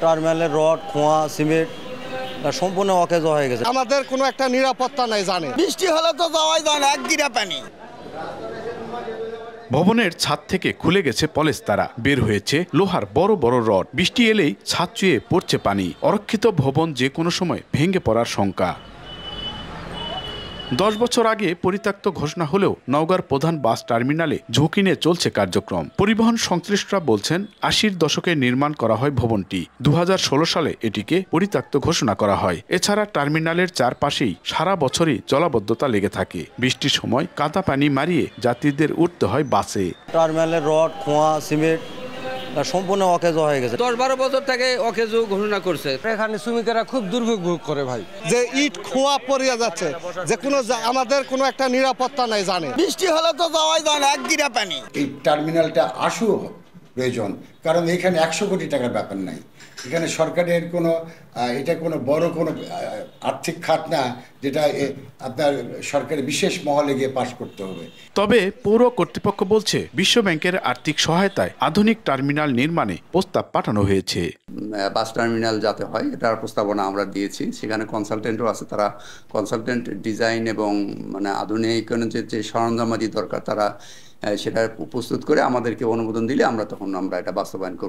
টার্মিনালের রড, খোয়া, সিমেন্ট সম্পূর্ণ অকেজ হয়ে গেছে। আমাদের কোনো একটা নিরাপত্তা নাই, জানে বৃষ্টি হলে তো যাওয়াই যায় না, এক গিরা পানি। ভবনের ছাদ থেকে খুলে গেছে পলেস্তারা, বের হয়েছে লোহার বড় বড় রড। বৃষ্টি এলেই ছাদ চুয়ে পড়ছে পানি। অরক্ষিত ভবন যে কোনো সময় ভেঙে পড়ার শঙ্কা। 10 বছর আগে পরিত্যক্ত ঘোষণা হলেও নওগাঁর প্রধান বাস টার্মিনালে ঝুঁকি নিয়ে চলছে কার্যক্রম। পরিবহন সংশ্লিষ্টরা বলছেন 80-র দশকে নির্মাণ করা হয় ভবনটি। 2016 সালে এটিকে পরিত্যক্ত ঘোষণা করা হয়। এছাড়া টার্মিনালের চারপাশেই সারা বছরই জলাবদ্ধতা লেগে থাকে। বৃষ্টির সময় কাদা পানি মারিয়ে যাত্রীদের উঠতে হয় বাসে। টার্মিনালের রড, খোয়া, সিমেন্ট সম্পূর্ণ অকেজ হয়ে গেছে। 10-12 বছর থেকে অকেজ ঘোষণা করছে। এখানে শ্রমিকেরা খুব দুর্ভোগ ভোগ করে ভাই, যে ইট খোয়া পড়িয়া যাচ্ছে, যে কোনো আমাদের কোনো একটা নিরাপত্তা নাই, জানে বৃষ্টি হলে তো যাওয়াই যায় না, এক গিরা পানি। এই টার্মিনালটা আসুও প্রয়োজন, কারণ এখানে 100 কোটি টাকার ব্যাপার নাই। এখানে সরকারের এটা কোনো বড় কোনো আর্থিক খাত না, যেটা আপনার সরকারের বিশেষ মহলে গিয়ে পাশ করতে হবে। তবে পৌর কর্তৃপক্ষ বলছে বিশ্ব ব্যাংকের আর্থিক সহায়তায় আধুনিক টার্মিনাল নির্মাণে প্রস্তাব পাঠানো হয়েছে। বাস টার্মিনাল যাতে হয় এটার প্রস্তাবনা আমরা দিয়েছি। সেখানে কনসালটেন্টও আছে, তারা কনসালটেন্ট ডিজাইন এবং আধুনিক যে সরঞ্জামাদি দরকার তারা সেটা প্রস্তুত করে আমাদেরকে অনুমোদন দিলে আমরা তখন এটা বাস্তবায়ন করব।